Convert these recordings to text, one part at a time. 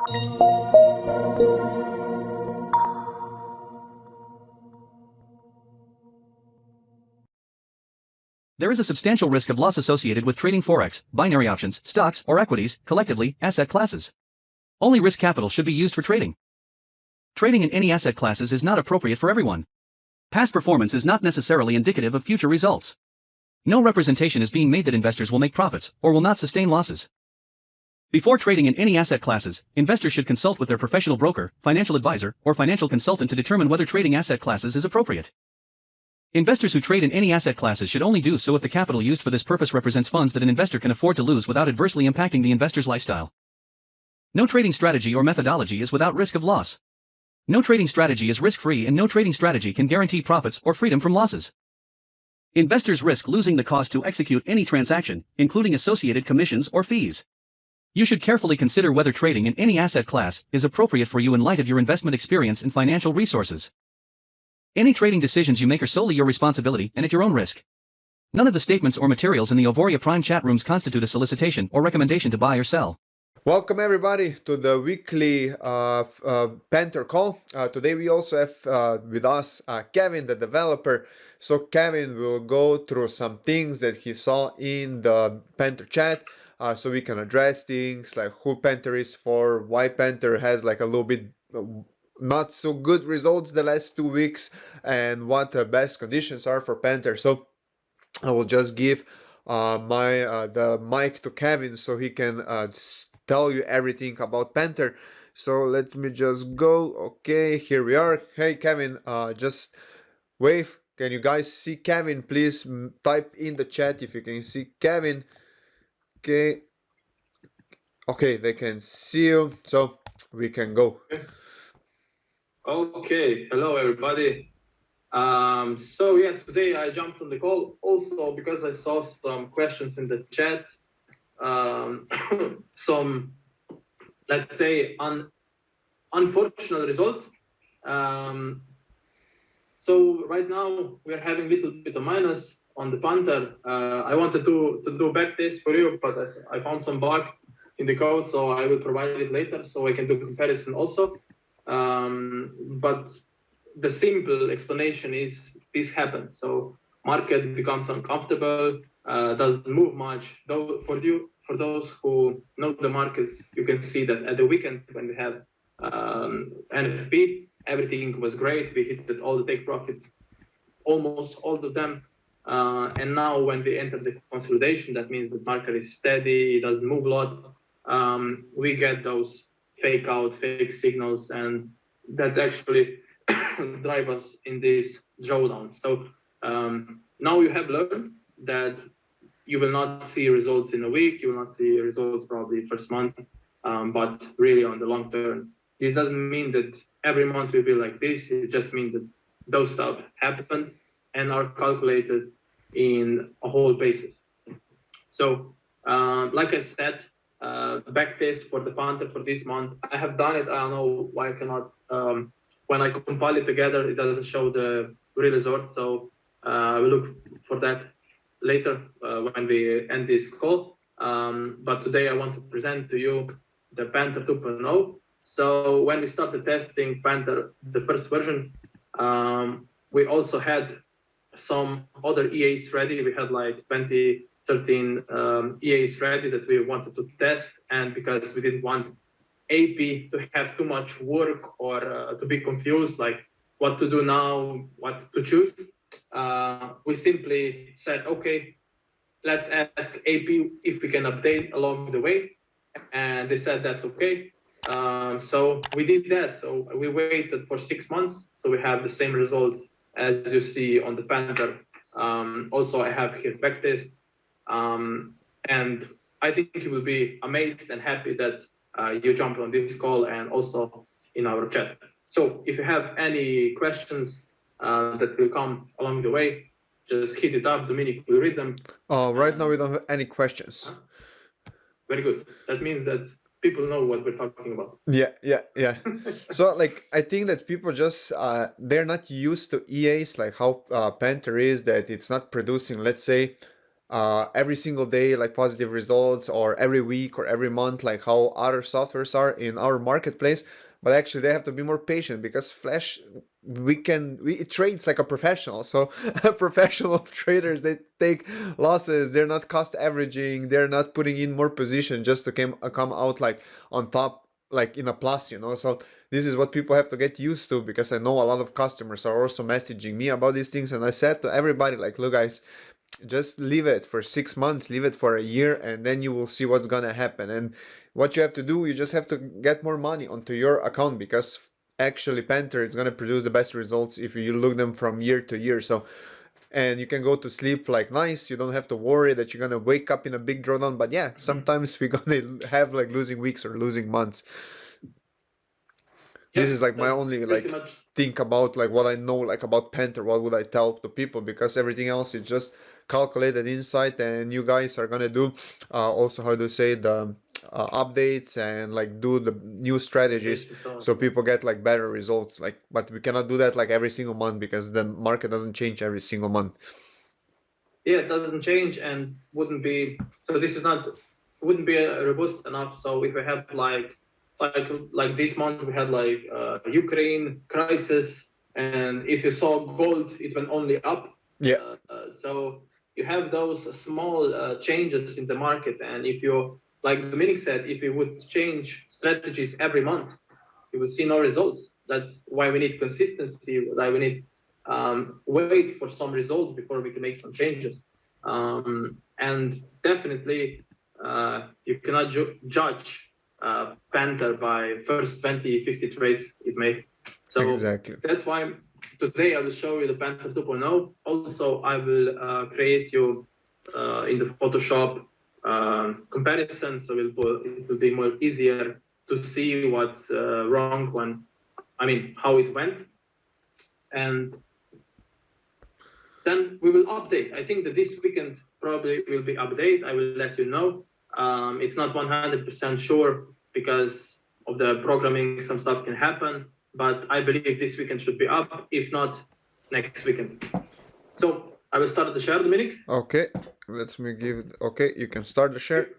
There is a substantial risk of loss associated with trading forex, binary options, stocks, or equities, collectively, asset classes. Only risk capital should be used for trading. Trading in any asset classes is not appropriate for everyone. Past performance is not necessarily indicative of future results. No representation is being made that investors will make profits, or will not sustain losses. Before trading in any asset classes, investors should consult with their professional broker, financial advisor, or financial consultant to determine whether trading asset classes is appropriate. Investors who trade in any asset classes should only do so if the capital used for this purpose represents funds that an investor can afford to lose without adversely impacting the investor's lifestyle. No trading strategy or methodology is without risk of loss. No trading strategy is risk-free, and no trading strategy can guarantee profits or freedom from losses. Investors risk losing the cost to execute any transaction, including associated commissions or fees. You should carefully consider whether trading in any asset class is appropriate for you in light of your investment experience and financial resources. Any trading decisions you make are solely your responsibility and at your own risk. None of the statements or materials in the Auvoria Prime chat rooms constitute a solicitation or recommendation to buy or sell. Welcome everybody to the weekly Panther call. Today we also have with us Kevin, the developer. So Kevin will go through some things that he saw in the Panther chat, so we can address things like who Panther is for, why Panther has like a little bit not so good results the last 2 weeks, and what the best conditions are for Panther. So I will just give the mic to Kevin so he can tell you everything about Panther. So let me just go. Okay, here we are. Hey Kevin, just wave. Can you guys see Kevin? Please type in the chat if you can see Kevin. Okay, they can see you, so we can go. Okay, hello everybody. So yeah, today I jumped on the call also because I saw some questions in the chat, some, let's say, unfortunate results. So right now we're having a little bit of minus on the Panther. I wanted to do back test for you, but I found some bug in the code, so I will provide it later so I can do comparison also. But the simple explanation is this happens. So market becomes uncomfortable, doesn't move much. Though for those who know the markets, you can see that at the weekend when we have NFP, everything was great. We hit all the take profits, almost all of them. And now when we enter the consolidation, that means the market is steady, it doesn't move a lot. We get those fake signals, and that actually drive us in this drawdown. So now you have learned that you will not see results in a week, you will not see results probably first month, but really on the long term. This doesn't mean that every month will be like this, it just means that those stuff happens and are calculated in a whole basis. So like I said, back test for the Panther for this month. I have done it. I don't know why I cannot. When I compile it together, it doesn't show the real result. So we'll look for that later when we end this call. But today I want to present to you the Panther 2.0. So when we started testing Panther, the first version, we also had some other EAs ready. We had like 13 EAs ready that we wanted to test, and because we didn't want AP to have too much work or to be confused, like what to do now, what to choose, we simply said, okay, let's ask AP if we can update along the way, and they said that's okay. So we did that. So we waited for 6 months, so we have the same results as you see on the Panther. Also, I have here backtests. And I think you will be amazed and happy that you jumped on this call and also in our chat. So if you have any questions that will come along the way, just hit it up. Dominic will read them. Right now we don't have any questions. Very good. That means that people know what we're talking about. Yeah. So like I think that people just they're not used to EAs, like how Panther is, that it's not producing, let's say, every single day like positive results, or every week or every month like how other softwares are in our marketplace. But actually they have to be more patient, because Flash, it trades like a professional. So professional traders, they take losses, they're not cost averaging, they're not putting in more position just to come out like on top, like in a plus, so this is what people have to get used to, because I know a lot of customers are also messaging me about these things. And I said to everybody, like, look guys, just leave it for 6 months, leave it for a year, and then you will see what's gonna happen. And what you have to do, you just have to get more money onto your account, because actually Panther is gonna produce the best results if you look them from year to year. So, and you can go to sleep like nice, you don't have to worry that you're gonna wake up in a big drawdown. But yeah, sometimes we're gonna have like losing weeks or losing months. This is like my only like think about like what I know like about Panther. What would I tell to people? Because everything else is just calculated insight, and you guys are gonna do also, how to say, the updates and like do the new strategies, so people get like better results. Like, but we cannot do that like every single month, because the market doesn't change every single month. Yeah, it doesn't change, and wouldn't be, so this is not, wouldn't be robust enough. So if we have like this month we had like Ukraine crisis, and if you saw gold, it went only up. Yeah. So you have those small changes in the market, and if you, like Dominic said, if you would change strategies every month, you will see no results. That's why we need consistency. Why we need wait for some results before we can make some changes. And definitely, you cannot judge Panther by first 20, 50 trades it made. So exactly. That's why today I will show you the Panther 2.0. Also, I will create you in the Photoshop comparison, so it will be more easier to see what's wrong how it went. And then we will update. I think that this weekend probably will be update. I will let you know. It's not 100% sure because of the programming, some stuff can happen, but I believe this weekend should be up, if not next weekend. So I will start the share, Dominic. Okay, let me give, okay, you can start the share.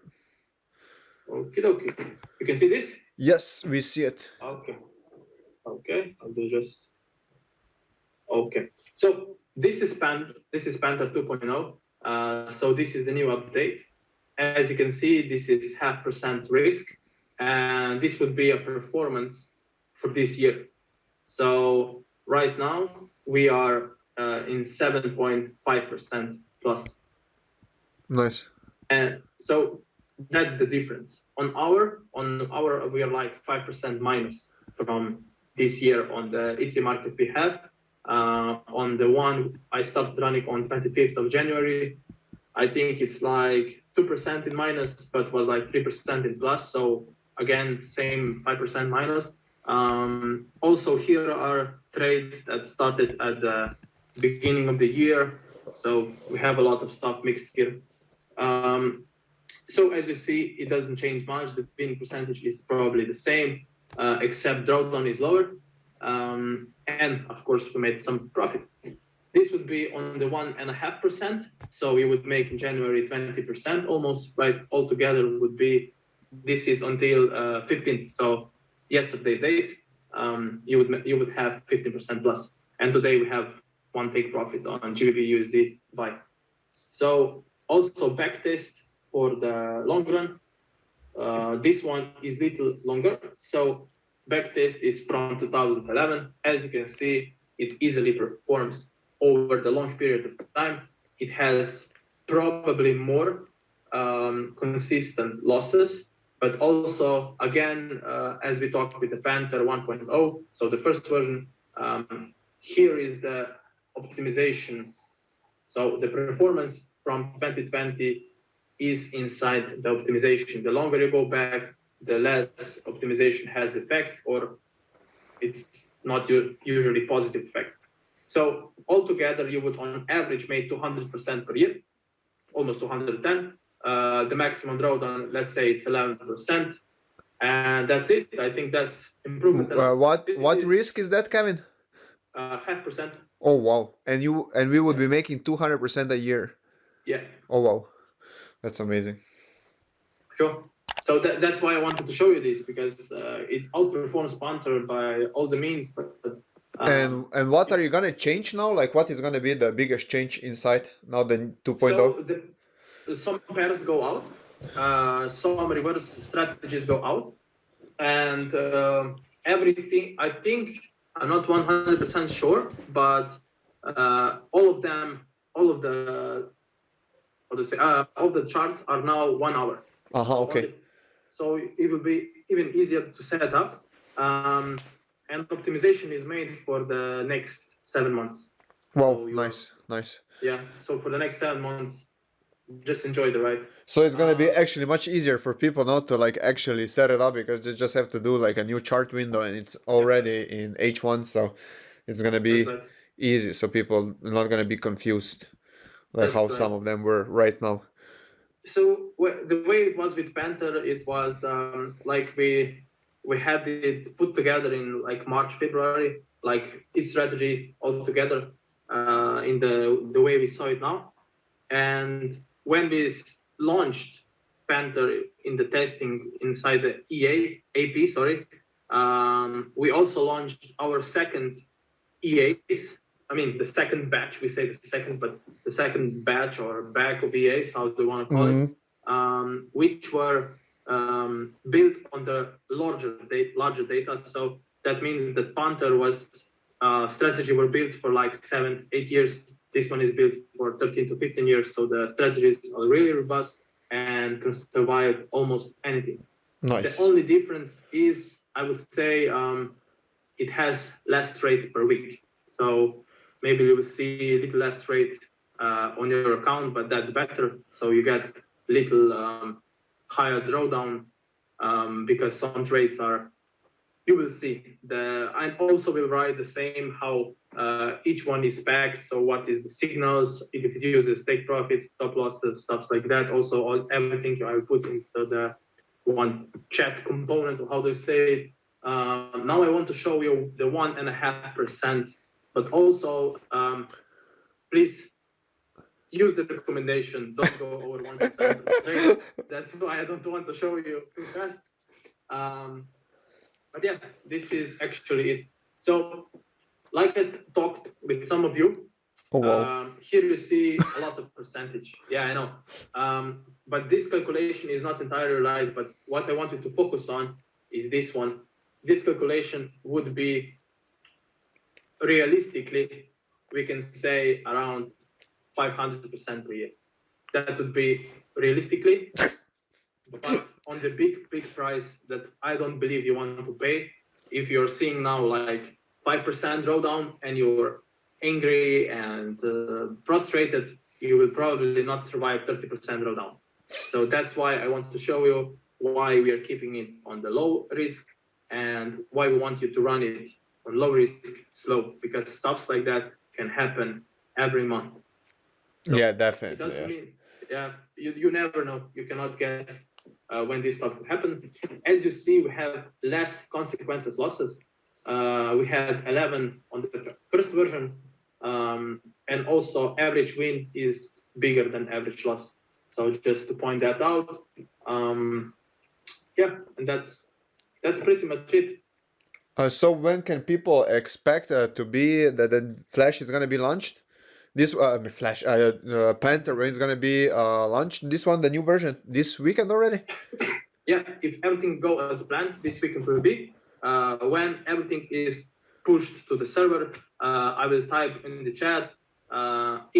Okay, okay. You can see this? Yes, we see it. Okay. Okay, I'll do just, okay. So this is Panther 2.0. So this is the new update. As you can see, this is 0.5% risk, and this would be a performance for this year. So right now we are in 7.5% plus. Nice. And so that's the difference. On our we are like 5% minus from this year on the ETC market we have. On the one I started running on 25th of January, I think it's like 2% in minus, but was like 3% in plus. So again, same 5% minus. Also, here are trades that started at the beginning of the year. So we have a lot of stuff mixed here. So as you see, it doesn't change much. The winning percentage is probably the same, except drawdown is lower. And of course, we made some profit. This would be on the 1.5%. So we would make in January 20% almost, right? Altogether would be, this is until 15th. So yesterday date, you would have 15% plus. And today we have one take profit on GBP USD buy. So also backtest for the long run. This one is little longer. So backtest is from 2011. As you can see, it easily performs over the long period of time. It has probably more consistent losses, but also, again, as we talked with the Panther 1.0, so the first version, here is the optimization. So the performance from 2020 is inside the optimization. The longer you go back, the less optimization has effect, or it's not usually positive effect. So altogether, you would on average make 200% per year, almost 210. The maximum drawdown, let's say it's 11%, and that's it. I think that's improvement. What risk is that, Kevin? 0.5%. Oh wow! And we would be making 200% a year. Yeah, Oh wow, that's amazing. sure. So that's why I wanted to show you this, because it outperforms Panther by all the means. But And what are you gonna change now? Like, what is gonna be the biggest change inside now the 2.0? so some pairs go out, some reverse strategies go out, and everything. I think I'm not 100% sure, but all of them, all of the how to say, all the charts are now 1 hour. Uh-huh, okay. So it will be even easier to set up, and optimization is made for the next 7 months. Wow, So nice, nice. yeah. So for the next 7 months, just enjoy the ride. So it's gonna be actually much easier for people not to like actually set it up, because they just have to do like a new chart window and it's already in H1, so it's gonna be That's right. easy, so people are not gonna be confused like That's how right. some of them were right now. So the way it was with Panther, it was like we had it put together in like March, February, like each strategy all together in the way we saw it now. And when we launched Panther in the testing inside the AP, sorry, we also launched our second EAs. I mean, the second batch, we say the second, but the second batch or bag of EAs, how do you want to call it, which were built on the larger data. So that means that Panther was strategy were built for like 7-8 years. This one is built for 13 to 15 years. So the strategies are really robust and can survive almost anything. Nice. The only difference is, I would say, it has less trade per week. So maybe you will see a little less trade on your account, but that's better. So you get little higher drawdown because some trades are, you will see. I also will write the same how each one is packed. So what is the signals, if it uses take profits, stop losses, stuff like that. Also everything I will put into the one chat component, or how do you say it. Now I want to show you the 1.5%, but also please use the recommendation. Don't go over 1%. That's why I don't want to show you too fast. But yeah, this is actually it. So, like I talked with some of you, Oh wow. here you see a lot of percentage. Yeah, I know. But this calculation is not entirely right. But what I wanted to focus on is this one. This calculation would be realistically, we can say around 500% per year. That would be realistically, but on the big price that I don't believe you want to pay. If you're seeing now like 5% drawdown and you're angry and frustrated, you will probably not survive 30% drawdown. So that's why I want to show you why we are keeping it on the low risk and why we want you to run it on low risk slow, because stuff like that can happen every month. So yeah, it definitely. doesn't Yeah. mean, yeah, you never know. You cannot guess when this stuff will happen. As you see, we have less consequences losses. We had 11 on the first version, and also average win is bigger than average loss. So just to point that out, yeah, and that's pretty much it. So when can people expect to be that the Flash is gonna be launched? This Flash Panther when is gonna be launched? This one, the new version, this weekend already? Yeah, if everything goes as planned, this weekend will be. When everything is pushed to the server, I will type in the chat.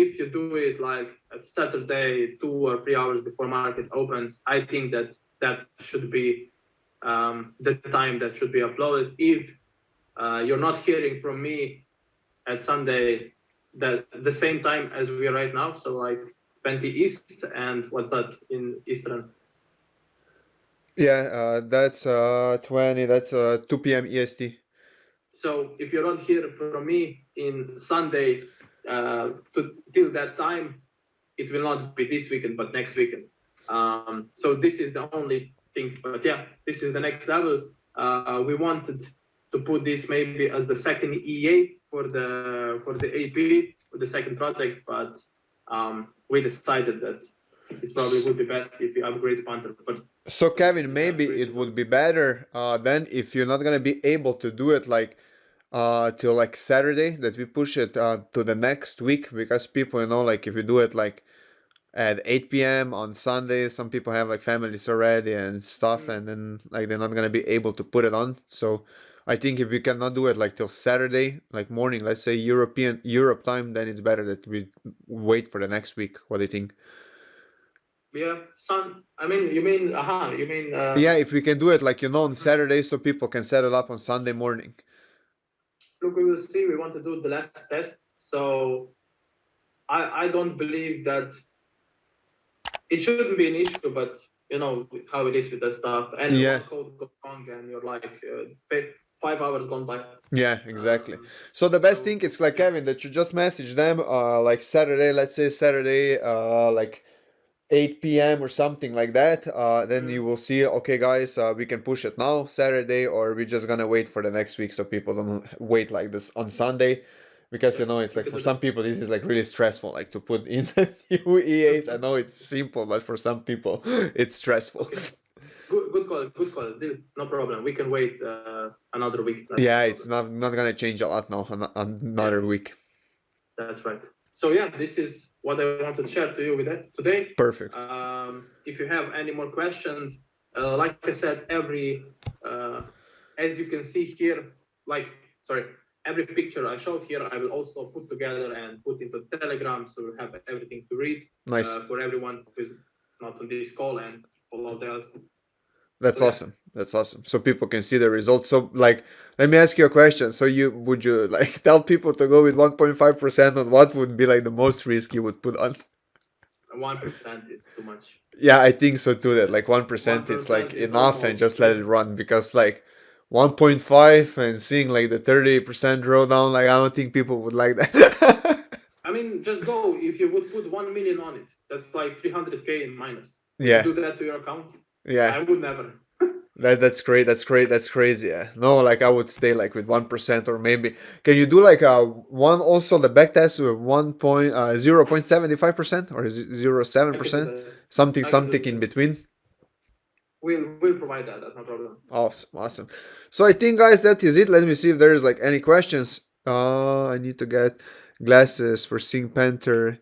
If you do it like at Saturday, 2 or 3 hours before market opens, I think that should be the time that should be uploaded. If you're not hearing from me at Sunday, that the same time as we are right now, so like 20 East, and what's that in Eastern? Yeah, that's 20. That's 2 p.m. EST. So if you don't hear from me in Sunday till that time, it will not be this weekend, but next weekend. So this is the only thing. But yeah, this is the next level. We wanted to put this maybe as the second EA for the AP, for the second project, but we decided that it probably would be best if we upgrade Panther first. So Kevin, maybe it would be better then if you're not gonna be able to do it like till like Saturday, that we push it to the next week, because people, you know, like if we do it like at 8 p.m. on Sunday, some people have like families already and stuff, and then like they're not gonna be able to put it on. So I think if we cannot do it like till Saturday, like morning, let's say Europe time, then it's better that we wait for the next week. What do you think? Yeah, I mean, you mean, you mean. Yeah, if we can do it like, you know, on Saturday, so people can set it up on Sunday morning. Look, we will see. We want to do the last test, so I don't believe that it shouldn't be an issue, but you know how it is with that stuff. And Yeah. one code goes wrong, and you're like 5 hours gone by. Yeah, exactly. So the best thing, it's like Kevin, that you just message them like Saturday, let's say Saturday, like 8 p.m. or something like that. Then you will see, okay, guys, we can push it now, Saturday, or we're just gonna wait for the next week so people don't wait like this on Sunday. Because, you know, it's like for some people, this is like really stressful, like to put in new EAs. I know it's simple, but for some people, it's stressful. Okay. Good call. No problem. We can wait another week. Yeah, it's not gonna change a lot now. Another week. That's right. So yeah, this is what I wanted to share to you with that today. Perfect. If you have any more questions, like I said, as you can see here, every picture I showed here, I will also put together and put into Telegram, so you have everything to read. Nice. For everyone who's not on this call and all else. That's awesome. That's awesome. So people can see the results. So like, let me ask you a question. So would you like tell people to go with 1.5% on what would be like the most risk you would put on? 1% is too much. Yeah, I think so too. That like 1% it's like enough, and just let it run, because like 1.5 and seeing like the 30% drawdown, like I don't think people would like that. I mean, just go. If you would put 1 million on it, that's like 300K in minus. Yeah. Do that to your account. Yeah. I would never. That's great. That's crazy. Yeah. No, like I would stay like with 1%, or maybe can you do like one also the back test with 0.75% or 0.7%? Something in between. We'll provide that. That's no problem. Awesome. So I think, guys, that is it. Let me see if there is like any questions. I need to get glasses for seeing Panther.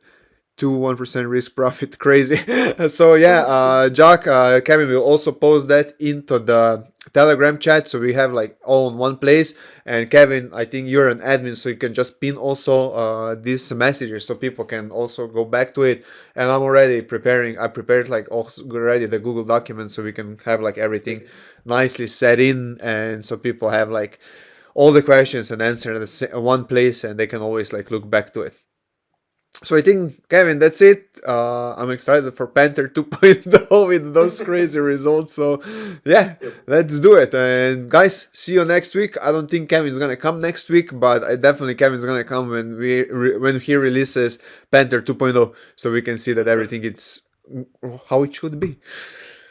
1% risk profit, crazy. So yeah, Jack, Kevin will also post that into the Telegram chat, so we have like all in one place. And Kevin, I think you're an admin, so you can just pin also these messages so people can also go back to it. And I'm already preparing. I prepared like also already the Google document, so we can have like everything nicely set in, and so people have like all the questions and answers in one place, and they can always like look back to it. So I think, Kevin, that's it. I'm excited for Panther 2.0 with those crazy results. So yeah, let's do it. And guys, see you next week. I don't think Kevin's gonna come next week, but Kevin's gonna come when when he releases Panther 2.0, so we can see that everything is how it should be.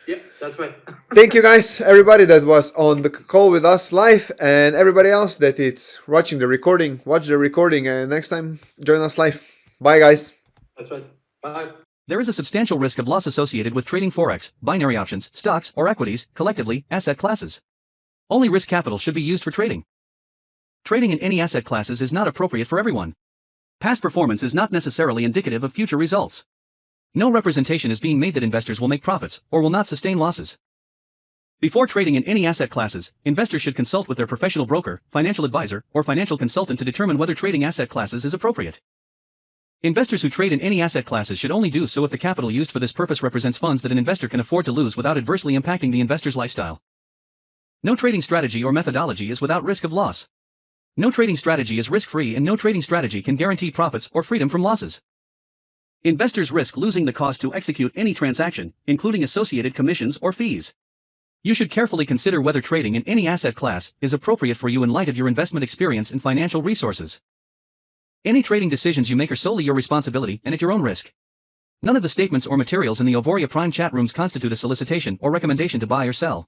Yeah, that's right. Thank you, guys, everybody that was on the call with us live, and everybody else that is watching the recording. Watch the recording, and next time join us live. Bye, guys. That's right. Bye. There is a substantial risk of loss associated with trading Forex, binary options, stocks, or equities, collectively, asset classes. Only risk capital should be used for trading. Trading in any asset classes is not appropriate for everyone. Past performance is not necessarily indicative of future results. No representation is being made that investors will make profits or will not sustain losses. Before trading in any asset classes, investors should consult with their professional broker, financial advisor, or financial consultant to determine whether trading asset classes is appropriate. Investors who trade in any asset classes should only do so if the capital used for this purpose represents funds that an investor can afford to lose without adversely impacting the investor's lifestyle. No trading strategy or methodology is without risk of loss. No trading strategy is risk-free, and no trading strategy can guarantee profits or freedom from losses. Investors risk losing the cost to execute any transaction, including associated commissions or fees. You should carefully consider whether trading in any asset class is appropriate for you in light of your investment experience and financial resources. Any trading decisions you make are solely your responsibility and at your own risk. None of the statements or materials in the Auvoria Prime chat rooms constitute a solicitation or recommendation to buy or sell.